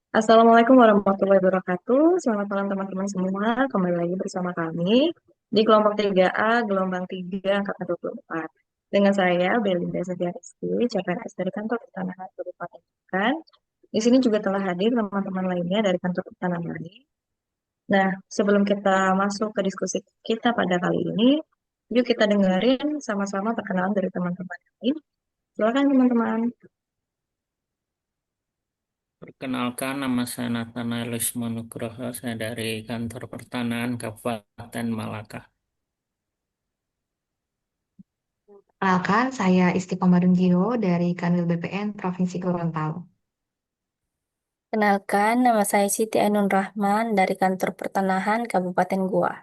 Assalamualaikum warahmatullahi wabarakatuh. Selamat malam teman-teman semua. Kembali lagi bersama kami di kelompok 3A, gelombang 3, angkatan 24. Dengan saya, Belinda Setiaristi, CPNS dari Kantor Pertanahan Kabupaten Bukan. Di sini juga telah hadir teman-teman lainnya dari Kantor Pertanahan lain. Nah, sebelum kita masuk ke diskusi kita pada kali ini, yuk kita dengerin sama-sama perkenalan dari teman-teman lain. Silakan teman-teman. Perkenalkan, nama saya Nathanaelus Nugroho, saya dari Kantor Pertanahan Kabupaten Malaka. Perkenalkan, saya Istiqomah Dunjio dari Kanwil BPN Provinsi Gorontalo. Kenalkan, nama saya Siti Ainun Rahman dari Kantor Pertanahan Kabupaten Goa.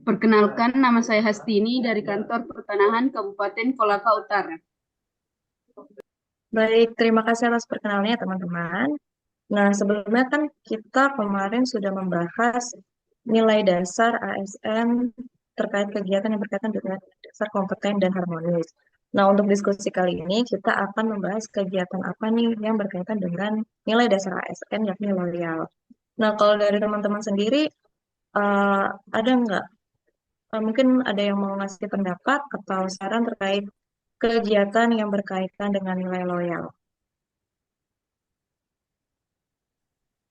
Perkenalkan, nama saya Hastini dari Kantor Pertanahan Kabupaten Kolaka Utara. Baik, terima kasih atas perkenalannya teman-teman. Nah, sebelumnya kan kita kemarin sudah membahas nilai dasar ASN terkait kegiatan yang berkaitan dengan nilai dasar kompeten dan harmonis. Nah, untuk diskusi kali ini kita akan membahas kegiatan apa nih yang berkaitan dengan nilai dasar ASN yakni loyal. Nah, kalau dari teman-teman sendiri, eh, ada nggak mungkin ada yang mau ngasih pendapat atau saran terkait kegiatan yang berkaitan dengan nilai loyal?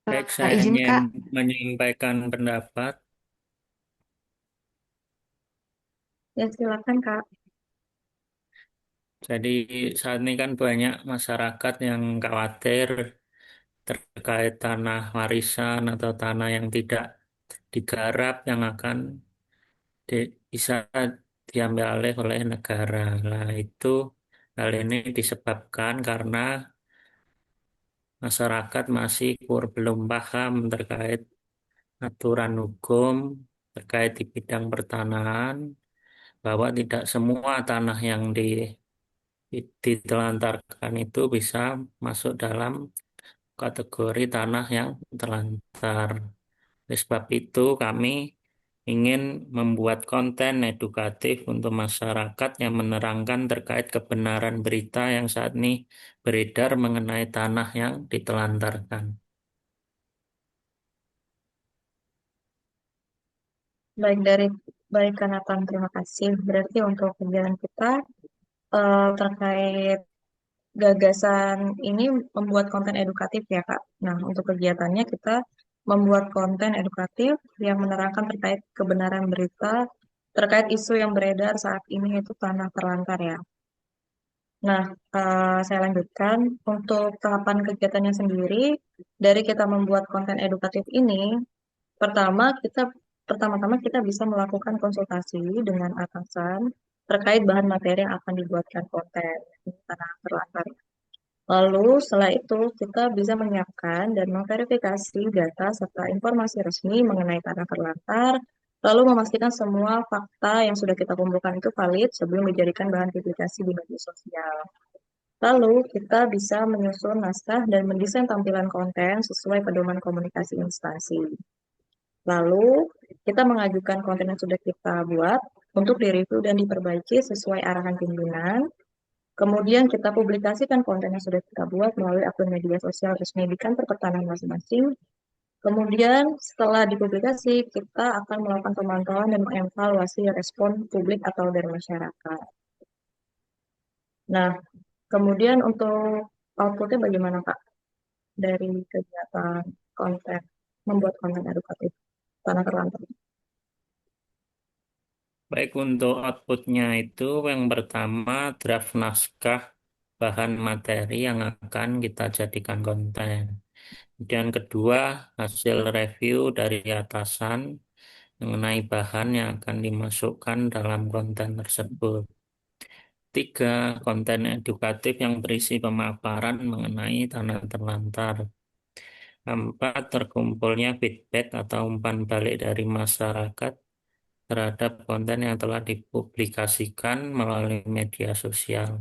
Baik, saya Izin ingin Kak, menyampaikan pendapat. Ya, silakan Kak. Jadi saat ini kan banyak masyarakat yang khawatir terkait tanah warisan atau tanah yang tidak digarap yang akan bisa diambil alih oleh negara. Nah, itu hal ini disebabkan karena masyarakat masih belum paham terkait aturan hukum terkait di bidang pertanahan, bahwa tidak semua tanah yang ditelantarkan itu bisa masuk dalam kategori tanah yang terlantar. Oleh sebab itu kami ingin membuat konten edukatif untuk masyarakat yang menerangkan terkait kebenaran berita yang saat ini beredar mengenai tanah yang ditelantarkan. Baik dari baik Kak Nathan, terima kasih. Berarti untuk kegiatan kita terkait gagasan ini membuat konten edukatif ya Kak. Nah, untuk kegiatannya kita membuat konten edukatif yang menerangkan terkait kebenaran berita terkait isu yang beredar saat ini yaitu tanah terlantar ya. Nah, saya lanjutkan untuk tahapan kegiatannya sendiri dari kita membuat konten edukatif ini. Pertama-tama kita bisa melakukan konsultasi dengan atasan terkait bahan materi yang akan dibuatkan konten ini tanah terlantar. Lalu setelah itu kita bisa menyiapkan dan memverifikasi data serta informasi resmi mengenai tanah terlantar, lalu memastikan semua fakta yang sudah kita kumpulkan itu valid sebelum dijadikan bahan publikasi di media sosial. Lalu kita bisa menyusun naskah dan mendesain tampilan konten sesuai pedoman komunikasi instansi. Lalu, kita mengajukan konten yang sudah kita buat untuk direview dan diperbaiki sesuai arahan pimpinan. Kemudian kita publikasikan konten yang sudah kita buat melalui akun media sosial resmi di kantor pertanahan masing-masing. Kemudian setelah dipublikasi, kita akan melakukan pemantauan dan mengevaluasi respon publik atau dari masyarakat. Nah, kemudian untuk outputnya bagaimana Kak dari kegiatan konten, membuat konten edukatif tanah terlantar? Baik, untuk outputnya itu yang pertama draft naskah bahan materi yang akan kita jadikan konten. Kemudian kedua, hasil review dari atasan mengenai bahan yang akan dimasukkan dalam konten tersebut. Tiga, konten edukatif yang berisi pemaparan mengenai tanah terlantar. Keempat, terkumpulnya feedback atau umpan balik dari masyarakat terhadap konten yang telah dipublikasikan melalui media sosial.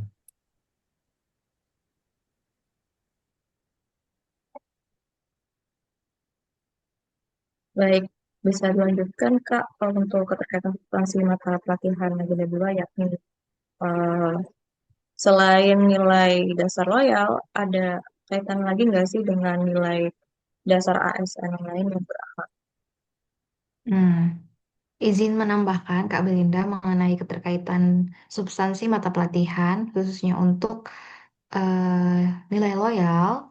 Baik, bisa dilanjutkan Kak untuk keterkaitan substansi mata pelatihan yang ada dua yakni eh, selain nilai dasar loyal, ada kaitan lagi nggak sih dengan nilai dasar ASN yang lain yang Hmm. Izin menambahkan Kak Belinda mengenai keterkaitan substansi mata pelatihan, khususnya untuk nilai loyal.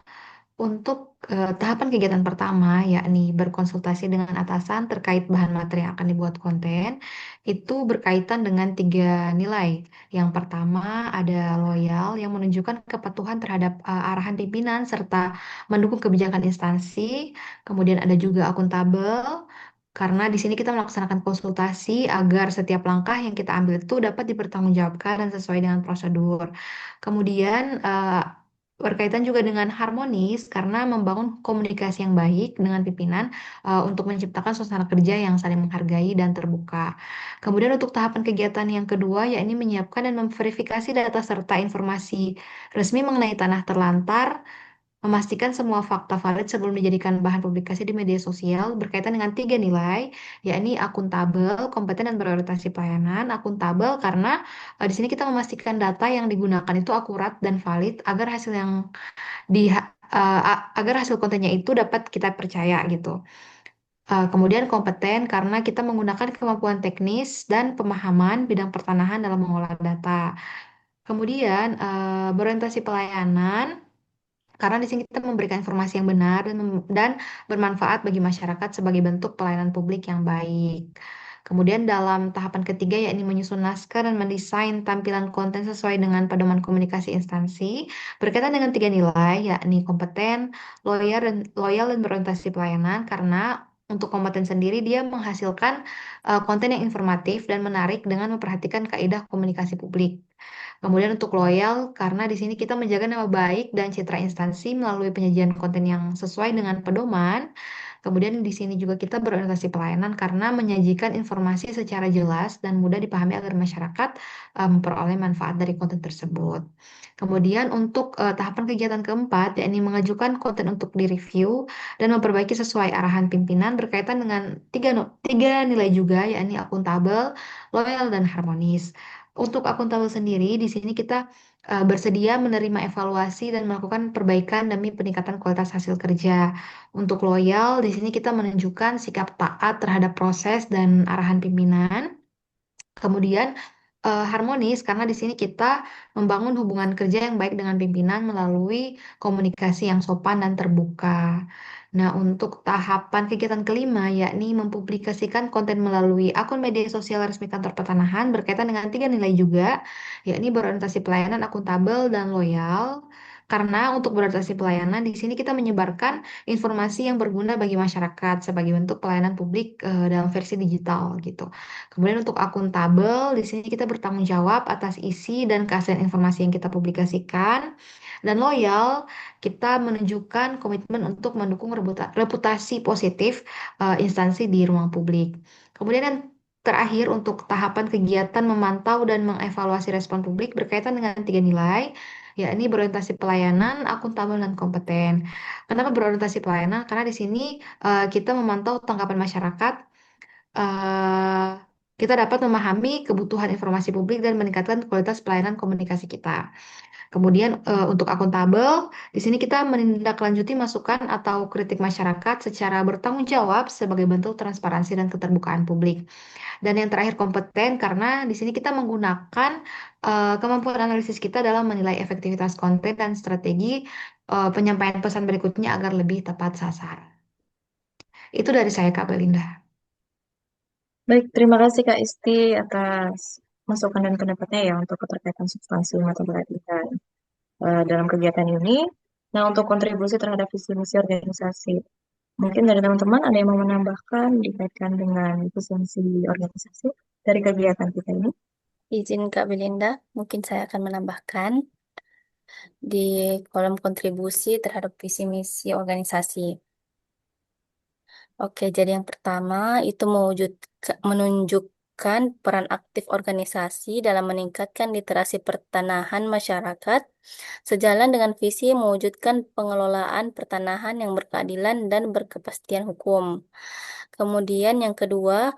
Untuk tahapan kegiatan pertama, yakni berkonsultasi dengan atasan terkait bahan materi yang akan dibuat konten, itu berkaitan dengan tiga nilai. Yang pertama ada loyal yang menunjukkan kepatuhan terhadap arahan pimpinan serta mendukung kebijakan instansi. Kemudian ada juga akuntabel, karena di sini kita melaksanakan konsultasi agar setiap langkah yang kita ambil itu dapat dipertanggungjawabkan dan sesuai dengan prosedur. Kemudian berkaitan juga dengan harmonis karena membangun komunikasi yang baik dengan pimpinan untuk menciptakan suasana kerja yang saling menghargai dan terbuka. Kemudian untuk tahapan kegiatan yang kedua yakni menyiapkan dan memverifikasi data serta informasi resmi mengenai tanah terlantar, memastikan semua fakta valid sebelum dijadikan bahan publikasi di media sosial berkaitan dengan tiga nilai, yakni akuntabel, kompeten, dan berorientasi pelayanan. Akuntabel karena di sini kita memastikan data yang digunakan itu akurat dan valid agar hasil kontennya itu dapat kita percaya gitu. Kemudian kompeten karena kita menggunakan kemampuan teknis dan pemahaman bidang pertanahan dalam mengolah data. Kemudian berorientasi pelayanan karena di sini kita memberikan informasi yang benar dan bermanfaat bagi masyarakat sebagai bentuk pelayanan publik yang baik. Kemudian dalam tahapan ketiga yakni menyusun naskah dan mendesain tampilan konten sesuai dengan pedoman komunikasi instansi berkaitan dengan tiga nilai yakni kompeten, loyal dan berorientasi pelayanan karena untuk kompeten sendiri dia menghasilkan konten yang informatif dan menarik dengan memperhatikan kaidah komunikasi publik. Kemudian untuk loyal, karena di sini kita menjaga nama baik dan citra instansi melalui penyajian konten yang sesuai dengan pedoman. Kemudian di sini juga kita berorientasi pelayanan karena menyajikan informasi secara jelas dan mudah dipahami agar masyarakat memperoleh manfaat dari konten tersebut. Kemudian untuk tahapan kegiatan keempat, yakni mengajukan konten untuk direview dan memperbaiki sesuai arahan pimpinan berkaitan dengan tiga nilai juga, yakni akuntabel, loyal, dan harmonis. Untuk akuntabel sendiri, di sini kita bersedia menerima evaluasi dan melakukan perbaikan demi peningkatan kualitas hasil kerja. Untuk loyal, di sini kita menunjukkan sikap taat terhadap proses dan arahan pimpinan. Kemudian harmonis karena di sini kita membangun hubungan kerja yang baik dengan pimpinan melalui komunikasi yang sopan dan terbuka. Nah, untuk tahapan kegiatan kelima yakni mempublikasikan konten melalui akun media sosial resmi kantor pertanahan berkaitan dengan tiga nilai juga, yakni berorientasi pelayanan, akuntabel, dan loyal. Karena untuk berorientasi pelayanan di sini kita menyebarkan informasi yang berguna bagi masyarakat sebagai bentuk pelayanan publik dalam versi digital gitu. Kemudian untuk akuntabel, di sini kita bertanggung jawab atas isi dan keaslian informasi yang kita publikasikan. Dan loyal, kita menunjukkan komitmen untuk mendukung reputasi positif instansi di ruang publik. Kemudian yang terakhir untuk tahapan kegiatan memantau dan mengevaluasi respon publik berkaitan dengan tiga nilai, yakni berorientasi pelayanan, akuntabel, dan kompeten. Kenapa berorientasi pelayanan? Karena di sini kita memantau tanggapan masyarakat, eh, kita dapat memahami kebutuhan informasi publik dan meningkatkan kualitas pelayanan komunikasi kita. Kemudian untuk akuntabel, di sini kita menindaklanjuti masukan atau kritik masyarakat secara bertanggung jawab sebagai bentuk transparansi dan keterbukaan publik. Dan yang terakhir kompeten karena di sini kita menggunakan kemampuan analisis kita dalam menilai efektivitas konten dan strategi penyampaian pesan berikutnya agar lebih tepat sasaran. Itu dari saya, Kak Belinda. baik, terima kasih Kak Isti atas masukan dan pendapatnya ya untuk keterkaitan substansi mata pelatihan dalam kegiatan ini. Nah, untuk kontribusi terhadap visi misi organisasi, mungkin dari teman-teman ada yang mau menambahkan dikaitkan dengan visi misi organisasi dari kegiatan kita ini? Izin Kak Belinda, mungkin saya akan menambahkan di kolom kontribusi terhadap visi misi organisasi. Oke, jadi yang pertama itu menunjukkan peran aktif organisasi dalam meningkatkan literasi pertanahan masyarakat, sejalan dengan visi mewujudkan pengelolaan pertanahan yang berkeadilan dan berkepastian hukum. Kemudian yang kedua,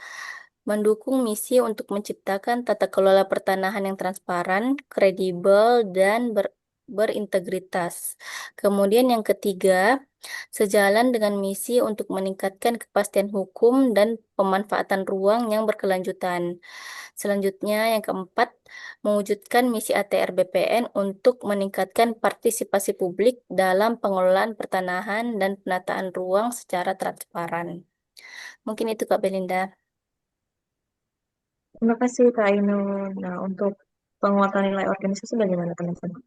mendukung misi untuk menciptakan tata kelola pertanahan yang transparan, kredibel, berintegritas. Kemudian yang ketiga, sejalan dengan misi untuk meningkatkan kepastian hukum dan pemanfaatan ruang yang berkelanjutan. Selanjutnya, yang keempat, mewujudkan misi ATR BPN untuk meningkatkan partisipasi publik dalam pengelolaan pertanahan dan penataan ruang secara transparan. Mungkin itu Kak Belinda. Terima kasih Kak Ainun. Nah, untuk penguatan nilai organisasi bagaimana teman-teman?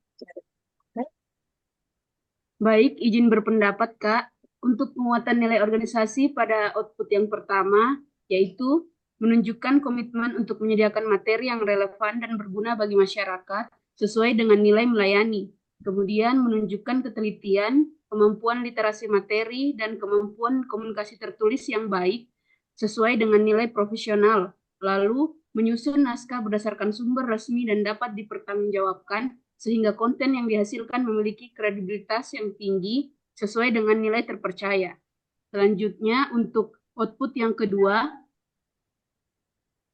Baik, izin berpendapat, Kak. Untuk penguatan nilai organisasi pada output yang pertama, yaitu menunjukkan komitmen untuk menyediakan materi yang relevan dan berguna bagi masyarakat sesuai dengan nilai melayani. Kemudian menunjukkan ketelitian, kemampuan literasi materi, dan kemampuan komunikasi tertulis yang baik sesuai dengan nilai profesional. Lalu, menyusun naskah berdasarkan sumber resmi dan dapat dipertanggungjawabkan sehingga konten yang dihasilkan memiliki kredibilitas yang tinggi sesuai dengan nilai terpercaya. Selanjutnya, untuk output yang kedua,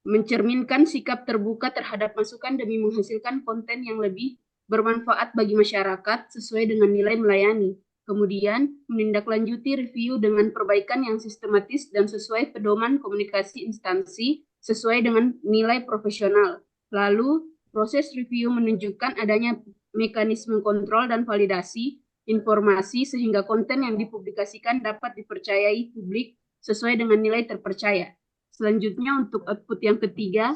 mencerminkan sikap terbuka terhadap masukan demi menghasilkan konten yang lebih bermanfaat bagi masyarakat sesuai dengan nilai melayani. Kemudian, menindaklanjuti review dengan perbaikan yang sistematis dan sesuai pedoman komunikasi instansi sesuai dengan nilai profesional. Lalu, proses review menunjukkan adanya mekanisme kontrol dan validasi informasi sehingga konten yang dipublikasikan dapat dipercayai publik sesuai dengan nilai terpercaya. Selanjutnya, untuk output yang ketiga,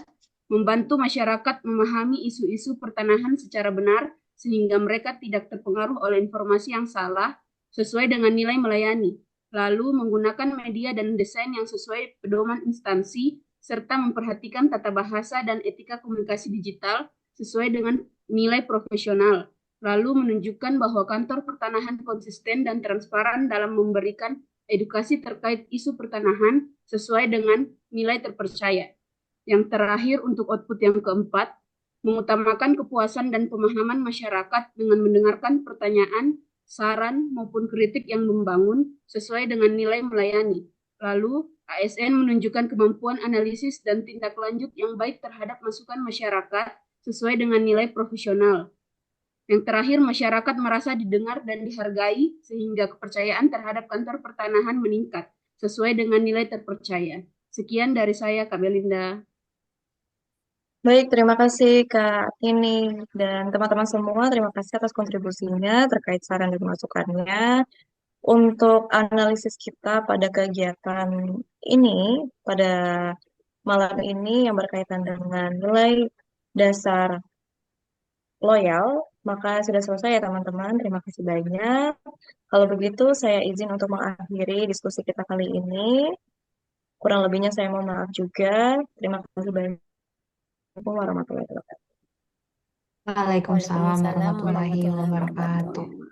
membantu masyarakat memahami isu-isu pertanahan secara benar sehingga mereka tidak terpengaruh oleh informasi yang salah sesuai dengan nilai melayani. Lalu, menggunakan media dan desain yang sesuai pedoman instansi serta memperhatikan tata bahasa dan etika komunikasi digital sesuai dengan nilai profesional. Lalu, menunjukkan bahwa kantor pertanahan konsisten dan transparan dalam memberikan edukasi terkait isu pertanahan sesuai dengan nilai terpercaya. Yang terakhir, untuk output yang keempat, mengutamakan kepuasan dan pemahaman masyarakat dengan mendengarkan pertanyaan, saran, maupun kritik yang membangun sesuai dengan nilai melayani. Lalu, ASN menunjukkan kemampuan analisis dan tindak lanjut yang baik terhadap masukan masyarakat sesuai dengan nilai profesional. Yang terakhir, masyarakat merasa didengar dan dihargai sehingga kepercayaan terhadap kantor pertanahan meningkat sesuai dengan nilai terpercaya. Sekian dari saya, Kak Belinda. Baik, terima kasih Kak Tini dan teman-teman semua. Terima kasih atas kontribusinya terkait saran dan masukannya. Untuk analisis kita pada kegiatan ini, pada malam ini yang berkaitan dengan nilai dasar loyal, maka sudah selesai ya teman-teman. Terima kasih banyak. Kalau begitu, saya izin untuk mengakhiri diskusi kita kali ini. Kurang lebihnya saya mohon maaf juga. Terima kasih banyak. Assalamualaikum warahmatullahi wabarakatuh. Waalaikumsalam Waalaikumsalam warahmatullahi warahmatullahi wabarakatuh. wabarakatuh.